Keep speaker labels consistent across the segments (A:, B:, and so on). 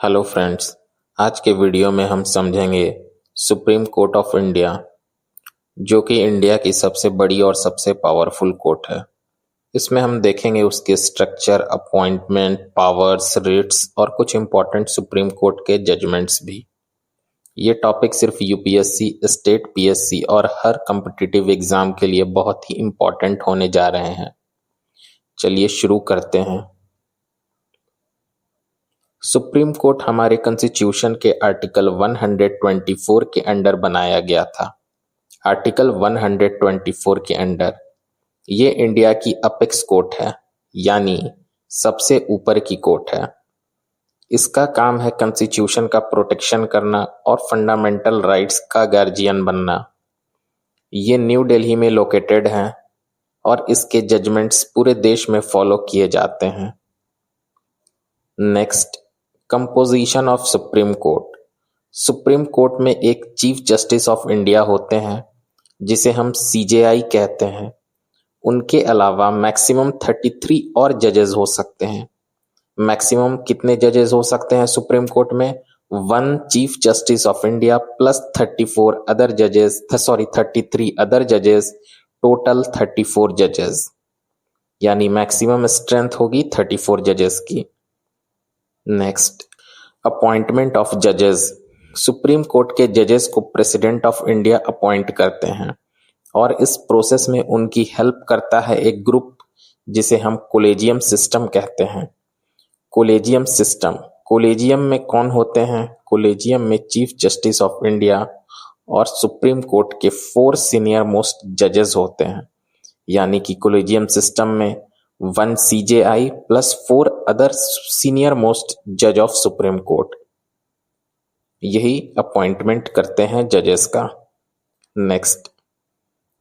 A: Hello friends. आज के video में हम समझेंगे सुप्रीम कोर्ट ऑफ इंडिया, जो कि इंडिया की सबसे बड़ी और सबसे पावरफुल कोर्ट है। इसमें हम देखेंगे उसके स्ट्रक्चर, अपॉइंटमेंट, पावर्स, रेट्स और कुछ इंपॉर्टेंट सुप्रीम कोर्ट के जजमेंट्स भी। ये टॉपिक सिर्फ यूपीएससी, स्टेट पीएससी और हर कॉम्पिटिटिव एग्जाम के लिए बहुत ही इंपॉर्टेंट होने जा रहे हैं। चलिए शुरू करते हैं। सुप्रीम कोर्ट हमारे कॉन्स्टिट्यूशन के आर्टिकल 124 के अंडर बनाया गया था। आर्टिकल 124 के अंडर ये इंडिया की अपेक्स कोर्ट है, यानी सबसे ऊपर की कोर्ट है। इसका काम है कॉन्स्टिट्यूशन का प्रोटेक्शन करना और फंडामेंटल राइट्स का गार्जियन बनना। ये न्यू दिल्ली में लोकेटेड है और इसके जजमेंट्स पूरे देश में फॉलो किए जाते हैं। Next, composition of supreme court. Supreme court में एक चीफ जस्टिस ऑफ इंडिया होते हैं, जिसे हम सीजेआई कहते हैं। उनके अलावा मैक्सिमम 33 और जजेस हो सकते हैं। मैक्सिमम कितने जजेस हो सकते हैं सुप्रीम कोर्ट में? 1 chief justice of India plus 34 other जजेस, 33 अदर जजेस, टोटल 34 जजेस, यानी मैक्सिमम स्ट्रेंथ होगी 34 जजेस की। नेक्स्ट, अपॉइंटमेंट ऑफ जजेस। सुप्रीम कोर्ट के जजेस को प्रेसिडेंट ऑफ इंडिया अपॉइंट करते हैं और इस प्रोसेस में उनकी हेल्प करता है एक ग्रुप, जिसे हम कोलेजियम सिस्टम कहते हैं। कोलेजियम सिस्टम, कोलेजियम में कौन होते हैं? कोलेजियम में चीफ जस्टिस ऑफ इंडिया और सुप्रीम कोर्ट के 4 सीनियर मोस्ट जजेस होते हैं, यानी कि कोलेजियम सिस्टम में 1 CJI plus 4 other senior most जज ऑफ सुप्रीम कोर्ट, यही अपॉइंटमेंट करते हैं जजेस का। नेक्स्ट,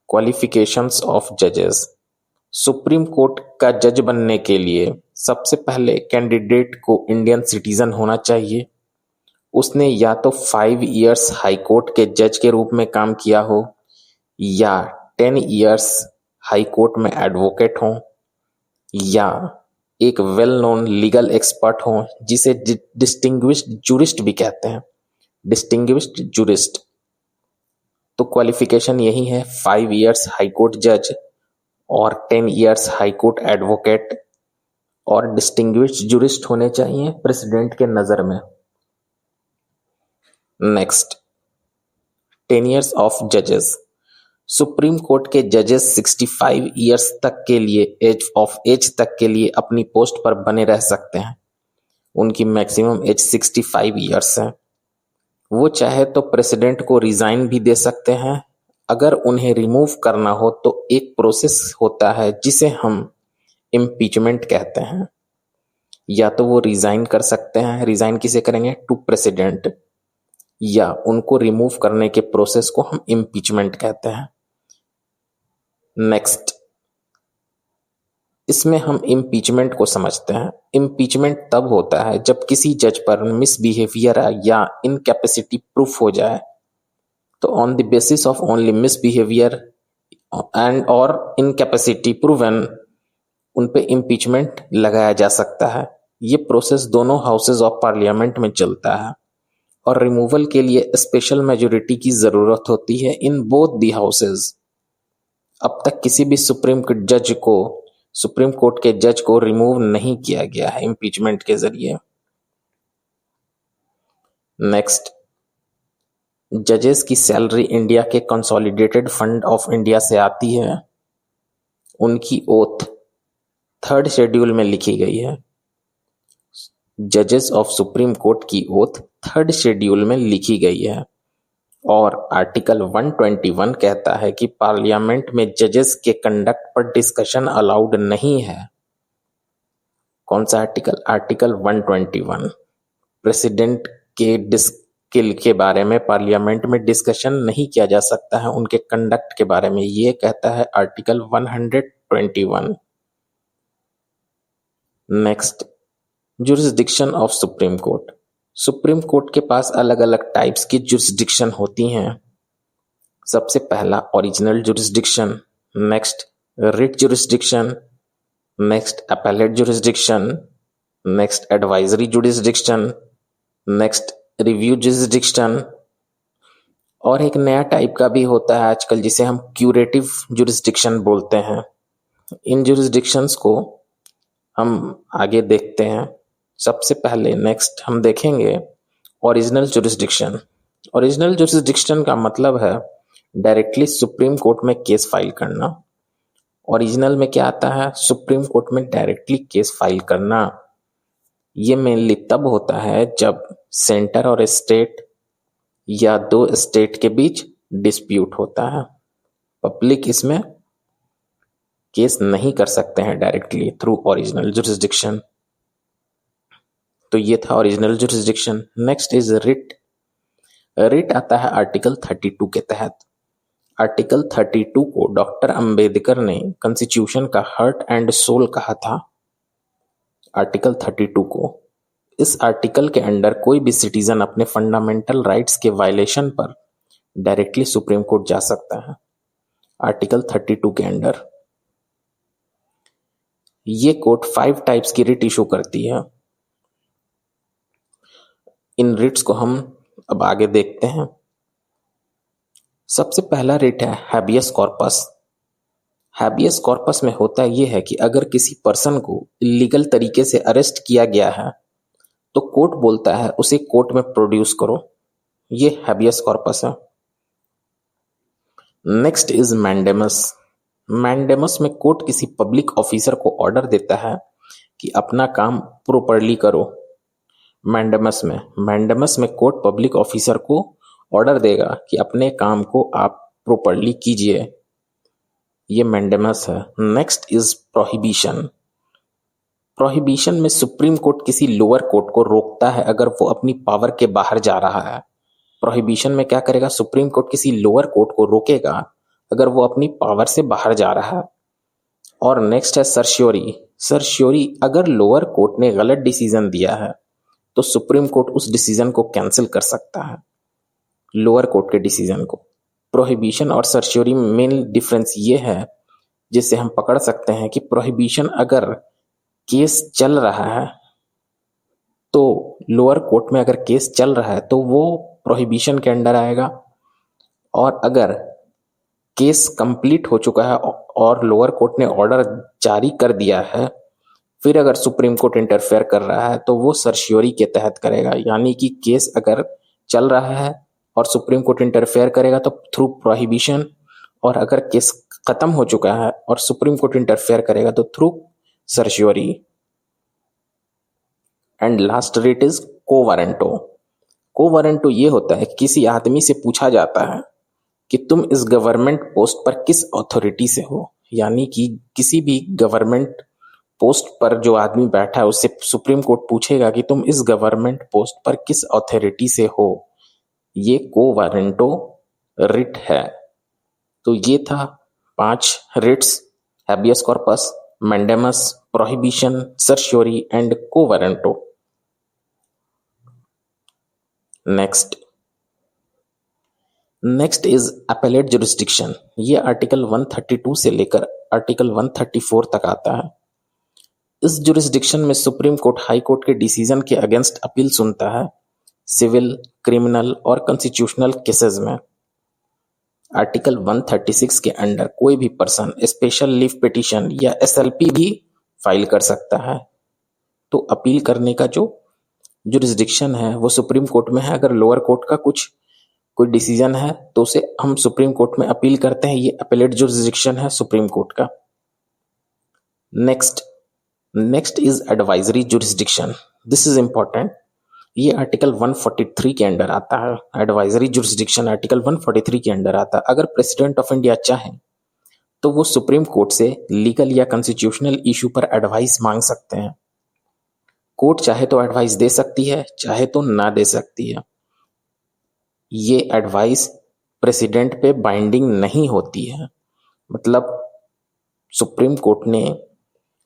A: क्वालिफिकेशंस ऑफ जजेस। सुप्रीम कोर्ट का जज बनने के लिए सबसे पहले कैंडिडेट को इंडियन सिटीजन होना चाहिए। उसने या तो 5 इयर्स हाई कोर्ट के जज के रूप में काम किया हो, या 10 इयर्स हाई कोर्ट में एडवोकेट हो, या एक वेल नोन लीगल एक्सपर्ट हो, जिसे डिस्टिंग्विश्ड जूरिस्ट भी कहते हैं। डिस्टिंग्विश्ड जूरिस्ट, तो क्वालिफिकेशन यही है, 5 इयर्स हाई कोर्ट जज और 10 इयर्स हाई कोर्ट एडवोकेट और डिस्टिंग्विश्ड जूरिस्ट होने चाहिए प्रेसिडेंट के नजर में। नेक्स्ट, 10 इयर्स ऑफ जजेस। सुप्रीम कोर्ट के जजेस 65 इयर्स तक के लिए एज तक के लिए अपनी पोस्ट पर बने रह सकते हैं। उनकी मैक्सिमम एज 65 इयर्स है। वो चाहे तो प्रेसिडेंट को रिजाइन भी दे सकते हैं। अगर उन्हें रिमूव करना हो तो एक प्रोसेस होता है जिसे हम इम्पीचमेंट कहते हैं। या तो वो रिजाइन कर सकते हैं, रिजाइन किसे करेंगे? टू प्रेसिडेंट, या उनको रिमूव करने के प्रोसेस को हम इम्पीचमेंट कहते हैं। नेक्स्ट, इसमें हम इम्पीचमेंट को समझते हैं। इम्पीचमेंट तब होता है जब किसी जज पर मिसबिहेवियर या इनकैपेसिटी प्रूफ हो जाए, तो on the basis of only misbehaviour and और इनकैपेसिटी प्रूवन, उन पे इम्पीचमेंट लगाया जा सकता है। ये प्रोसेस दोनों हाउसेज ऑफ पार्लियामेंट में चलता है और रिमूवल के लिए स्पेशल मेजोरिटी की जरूरत होती है इन बोथ दी हाउसेज। अब तक किसी भी सुप्रीम कोर्ट के जज को रिमूव नहीं किया गया है इम्पीचमेंट के जरिए। नेक्स्ट, जजेस की सैलरी इंडिया के कंसोलिडेटेड फंड ऑफ इंडिया से आती है। उनकी ओथ 3rd शेड्यूल में लिखी गई है। जजेस ऑफ सुप्रीम कोर्ट की ओथ 3rd शेड्यूल में लिखी गई है और आर्टिकल 121 कहता है कि पार्लियामेंट में जजेस के कंडक्ट पर डिस्कशन अलाउड नहीं है। कौन सा आर्टिकल? आर्टिकल 121। प्रेसिडेंट के बारे में पार्लियामेंट में डिस्कशन नहीं किया जा सकता है, उनके कंडक्ट के बारे में, ये कहता है article 121। Next, jurisdiction of supreme court. Supreme court के पास अलग अलग टाइप्स की जुरिस्डिक्शन होती हैं। सबसे पहला original jurisdiction, next writ jurisdiction, next appellate jurisdiction, next advisory jurisdiction, next, review jurisdiction. और एक नया टाइप का भी होता है आजकल जिसे हम क्यूरेटिव जुरिस्डिक्शन बोलते हैं। इन जुरिस्डिक्शंस को हम आगे देखते हैं। सबसे पहले नेक्स्ट हम देखेंगे ओरिजिनल जुरिस्डिक्शन। ओरिजिनल जुरिस्डिक्शन का मतलब है डायरेक्टली सुप्रीम कोर्ट में केस फाइल करना। ओरिजिनल में क्या आता है? सुप्रीम कोर्ट में डायरेक्टली केस फाइल करना। ये मेनली तब होता है जब सेंटर और स्टेट या दो स्टेट के बीच डिस्प्यूट होता है। पब्लिक इसमें केस नहीं कर सकते हैं डायरेक्टली थ्रू ओरिजिनल जुरिस्डिक्शन। तो ये था original jurisdiction. Next is writ. Writ आता है आर्टिकल 32 के तहत। आर्टिकल 32 को डॉक्टर अंबेडकर ने कॉन्स्टिट्यूशन का हार्ट एंड सोल कहा था। आर्टिकल 32 को, इस आर्टिकल के अंडर कोई भी सिटीजन अपने फंडामेंटल राइट्स के वायलेशन पर डायरेक्टली सुप्रीम कोर्ट जा सकता है। आर्टिकल 32 के अंडर ये कोर्ट 5 टाइप्स की रिट इशू करती है। इन रिट्स को हम अब आगे देखते हैं। सबसे पहला रिट है हैबियस कॉर्पस। हैबियस कॉर्पस में होता यह है कि अगर किसी पर्सन को इलीगल तरीके से अरेस्ट किया गया है तो कोर्ट बोलता है उसे कोर्ट में प्रोड्यूस करो। ये हैबियस कॉर्पस है। Next is mandamus. मैंडेमस में कोर्ट किसी पब्लिक ऑफिसर को ऑर्डर देता है कि अपना काम प्रॉपरली करो। मैंडेमस में कोर्ट पब्लिक ऑफिसर को ऑर्डर देगा कि अपने काम को आप प्रॉपरली कीजिए। ये मैंडेमस है। Next is prohibition. प्रोहिबिशन में सुप्रीम कोर्ट किसी लोअर कोर्ट को रोकता है अगर वो अपनी पावर के बाहर जा रहा है। प्रोहिबिशन में क्या करेगा? सुप्रीम कोर्ट किसी लोअर कोर्ट को रोकेगा अगर वो अपनी पावर से बाहर जा रहा है। और नेक्स्ट है सर्श्योरी। सर्श्योरी, अगर लोअर कोर्ट ने गलत डिसीजन दिया है तो सुप्रीम कोर्ट उस डिसीजन को कैंसिल कर सकता है, लोअर कोर्ट के डिसीजन को। प्रोहिबिशन और सर्श्योरी में मेन डिफरेंस ये है जिससे हम पकड़ सकते हैं कि प्रोहिबिशन अगर केस चल रहा है तो लोअर कोर्ट में अगर केस चल रहा है तो वो प्रोहिबिशन के अंडर आएगा, और अगर केस कंप्लीट हो चुका है और लोअर कोर्ट ने ऑर्डर जारी कर दिया है फिर अगर सुप्रीम कोर्ट इंटरफेयर कर रहा है तो वो सर्श्योरी के तहत करेगा। यानी कि केस अगर चल रहा है और सुप्रीम कोर्ट इंटरफेयर करेगा तो थ्रू प्रोहिबिशन, और अगर केस खत्म हो चुका है और सुप्रीम कोर्ट इंटरफेयर करेगा तो through certiorari. And last writ is quo warranto. Quo warranto ये होता है कि किसी आदमी से पूछा जाता है कि तुम इस गवर्नमेंट पोस्ट पर किस अथॉरिटी से हो। यानी कि किसी भी गवर्नमेंट पोस्ट पर जो आदमी बैठा है उससे सुप्रीम कोर्ट पूछेगा कि तुम इस गवर्नमेंट पोस्ट पर किस अथॉरिटी से हो। ये कोवारंटो रिट है। तो ये था 5 writs: habeas corpus, mandamus, prohibition, certiorari and quo warranto. Next is appellate jurisdiction. ये आर्टिकल 132 से लेकर आर्टिकल 134 तक आता है। इस जुरिस्डिक्शन में सुप्रीम कोर्ट हाई कोर्ट के डिसीजन के अगेंस्ट अपील सुनता है सिविल, क्रिमिनल और कॉन्स्टिट्यूशनल केसेस में। आर्टिकल 136 के अंडर कोई भी पर्सन स्पेशल लीव पिटीशन या एसएलपी भी फाइल कर सकता है। तो अपील करने का जो जुरिस्डिक्शन है वो सुप्रीम कोर्ट में है। अगर लोअर कोर्ट का कोई डिसीजन है तो उसे हम सुप्रीम कोर्ट में अपील करते हैं। ये अपेलेट जुरिस्डिक्शन है सुप्रीम कोर्ट का। Next is advisory jurisdiction. This is important. ये आर्टिकल 143 के अंडर आता है। एडवाइजरी जुरिस्डिक्शन आर्टिकल 143 के अंडर आता है। अगर प्रेसिडेंट ऑफ इंडिया चाहे तो वो सुप्रीम कोर्ट से लीगल या कॉन्स्टिट्यूशनल इशू पर एडवाइस मांग सकते हैं। कोर्ट चाहे तो एडवाइस दे सकती है, चाहे तो ना दे सकती है। ये एडवाइस प्रेसिडेंट पे बाइंडिंग नहीं होती है। मतलब सुप्रीम कोर्ट ने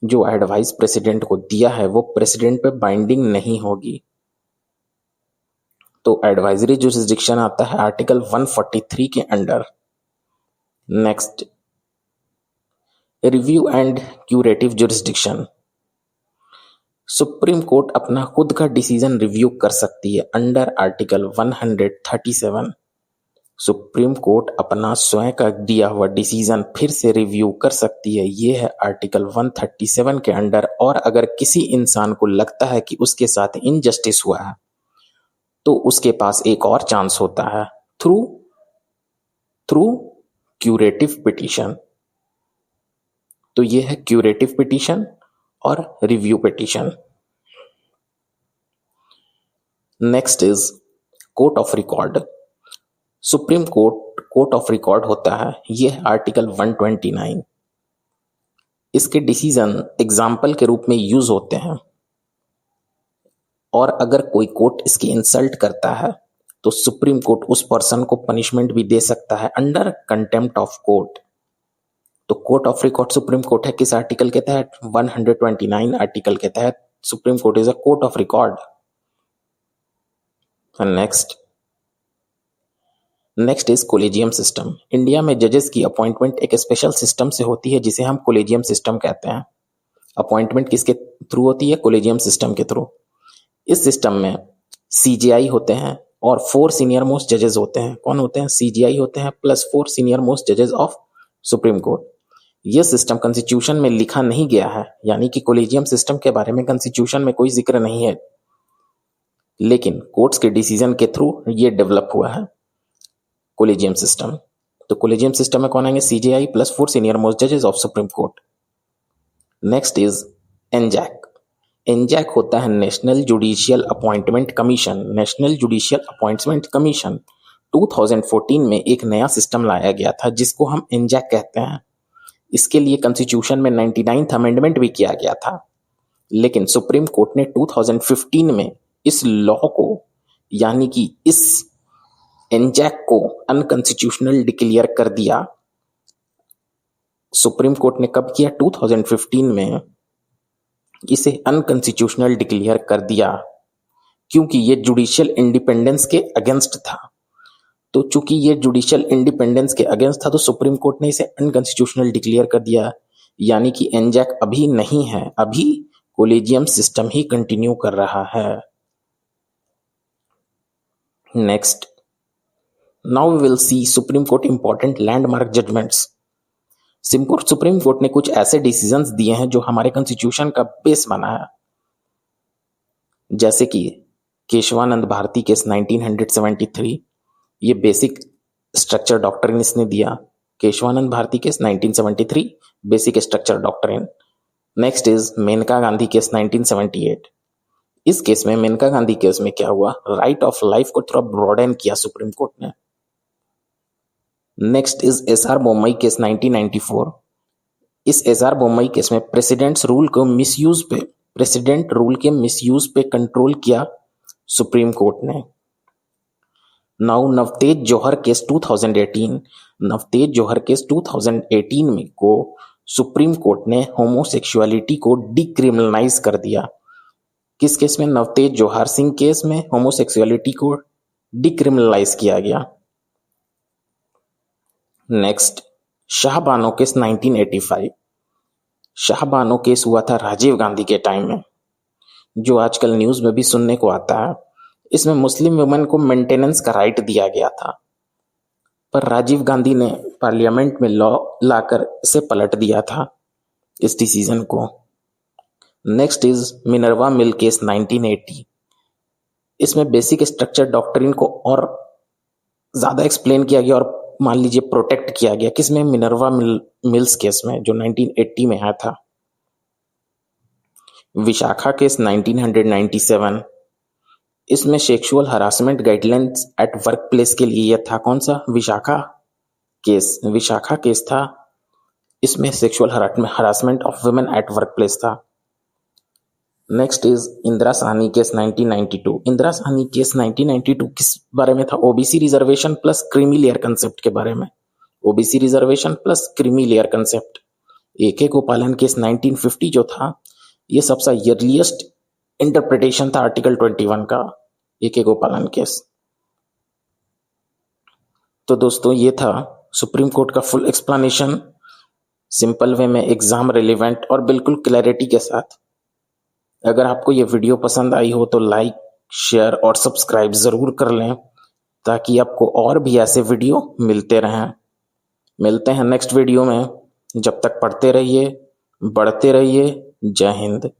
A: जो एडवाइस प्रेसिडेंट को दिया है वो प्रेसिडेंट पे बाइंडिंग नहीं होगी। तो एडवाइजरी जुरिस्डिक्शन आता है आर्टिकल 143 के under. Next, review and curative jurisdiction. Supreme court अपना खुद का डिसीजन रिव्यू कर सकती है अंडर आर्टिकल 137। सुप्रीम कोर्ट अपना स्वयं का दिया हुआ डिसीजन फिर से रिव्यू कर सकती है, ये है आर्टिकल 137 के अंडर। और अगर किसी इंसान को लगता है कि उसके साथ इनजस्टिस हुआ है तो उसके पास एक और चांस होता है थ्रू क्यूरेटिव पिटीशन। तो ये है क्यूरेटिव पिटीशन और review petition. Next is court of record. Supreme court of record होता है, ये है आर्टिकल 129। इसके डिसीजन एग्जाम्पल के रूप में यूज होते हैं, और अगर कोई कोर्ट इसकी इंसल्ट करता है तो सुप्रीम कोर्ट उस पर्सन को पनिशमेंट भी दे सकता है अंडर कंटेम्प्ट ऑफ कोर्ट। तो court of record supreme court है किस आर्टिकल के तहत? 129 आर्टिकल के तहत supreme court is a court of record. Next is collegium system. India में जजेस की अपॉइंटमेंट एक स्पेशल सिस्टम से होती है जिसे हम कोलेजियम सिस्टम कहते हैं। अपॉइंटमेंट किसके थ्रू होती है? कोलेजियम सिस्टम के थ्रू। इस सिस्टम में सीजीआई होते हैं और 4 सीनियर मोस्ट जजेस होते हैं। कौन होते हैं? सीजीआई होते हैं प्लस 4 सीनियर मोस्ट जजेस ऑफ सुप्रीम कोर्ट। यह सिस्टम कॉन्स्टिट्यूशन में लिखा नहीं गया है, यानी कि कोलेजियम सिस्टम के बारे में कॉन्स्टिट्यूशन में कोई जिक्र नहीं है, लेकिन कोर्ट्स के डिसीजन के थ्रू ये डेवलप हुआ है कोलेजियम सिस्टम। तो कोलेजियम सिस्टम में कौन आएंगे? सीजीआई प्लस 4 सीनियर मोस्ट जजेस of supreme court. Next is एनजैक। एनजैक होता है national judicial appointment commission. National judicial appointment commission 2014 में एक नया सिस्टम लाया गया था जिसको हम एनजैक कहते हैं। इसके लिए कॉन्स्टिट्यूशन में 99th अमेंडमेंट भी किया गया था, लेकिन सुप्रीम कोर्ट ने 2015 में इस लॉ को, यानी कि इस एनजैक को अनकॉन्स्टिट्यूशनल डिक्लेयर कर दिया। सुप्रीम कोर्ट ने कब किया? 2015 में इसे अनकॉन्स्टिट्यूशनल डिक्लेयर कर दिया, क्योंकि ये जुडिशियल इंडिपेंडेंस के अगेंस्ट था। तो चूंकि ये जुडिशियल इंडिपेंडेंस के अगेंस्ट था तो सुप्रीम कोर्ट ने इसे अनकॉन्स्टिट्यूशनल डिक्लेयर कर दिया, यानी कि एनजैक अभी नहीं है, अभी कोलेजियम सिस्टम ही कंटिन्यू कर रहा है। Next, now we will see Supreme Court important landmark judgments. Supreme Court ने कुछ ऐसे डिसीजंस दिए हैं जो हमारे कॉन्स्टिट्यूशन का बेस बना है, जैसे कि केशवानंद भारती केस 1973, ये बेसिक स्ट्रक्चर डॉक्ट्रिन इसने दिया। Keshavananda Bharati case 1973 basic structure doctrine. Next is Maneka Gandhi case 1978। इस केस में, मेनका गांधी केस में क्या हुआ? राइट ऑफ लाइफ को थोड़ा ब्रॉडन किया सुप्रीम कोर्ट ने। Next is SR Bommai case 1994। इस एसआर बोम्मई केस में प्रेसिडेंट रूल के मिसयूज पे कंट्रोल किया सुप्रीम कोर्ट ने। नाउ नवतेज जौहर केस 2018 में को सुप्रीम कोर्ट ने होमोसेक्सुअलिटी को डिक्रिमिनलाइज कर दिया। किस केस में? नवतेज जौहर सिंह केस में होमोसेक्सुअलिटी को डिक्रिमिनलाइज किया गया। Next, Shah Bano case 1985। Shah Bano case हुआ था राजीव गांधी के टाइम में, जो आजकल न्यूज में भी सुनने को आता है। इसमें मुस्लिम वुमेन को मेंटेनेंस का राइट दिया गया था, पर राजीव गांधी ने पार्लियामेंट में लॉ लाकर इसे पलट दिया था, इस डिसीजन को। Next is Minerva mill case 1980। इसमें बेसिक स्ट्रक्चर डॉक्ट्रिन को और ज्यादा एक्सप्लेन किया गया और मान लीजिए प्रोटेक्ट किया गया। किसमें? मिनर्वा मिल्स केस में, जो 1980 में आया था। विशाखा केस 1997। इसमें sexual harassment guidelines eight work place के लिए यह था। कौन सा? विशाखा केस था। इसमें sexual harassment of women at work place था। Next is Indira Sawhney case 1992। Indira Sawhney case 1992 किस बारे में था? OBC reservation plus creamy layer concept के बारे में। OBC reservation plus creamy layer concept. AK Gopalan case 1950 जो था, ये सबसे अर्लीस्ट इंटरप्रिटेशन था आर्टिकल 21 का, AK गोपालन केस। तो दोस्तों, ये था सुप्रीम कोर्ट का फुल एक्सप्लेनेशन, सिंपल वे में, एग्जाम रिलेवेंट और बिल्कुल क्लैरिटी के साथ। अगर आपको ये वीडियो पसंद आई हो तो लाइक, शेयर और सब्सक्राइब ज़रूर कर लें ताकि आपको और भी ऐसे वीडियो मिलते रहें। मिलते हैं नेक्स्ट वीडियो में। जब तक पढ़ते रहिए, बढ़ते रहिए। जय हिंद।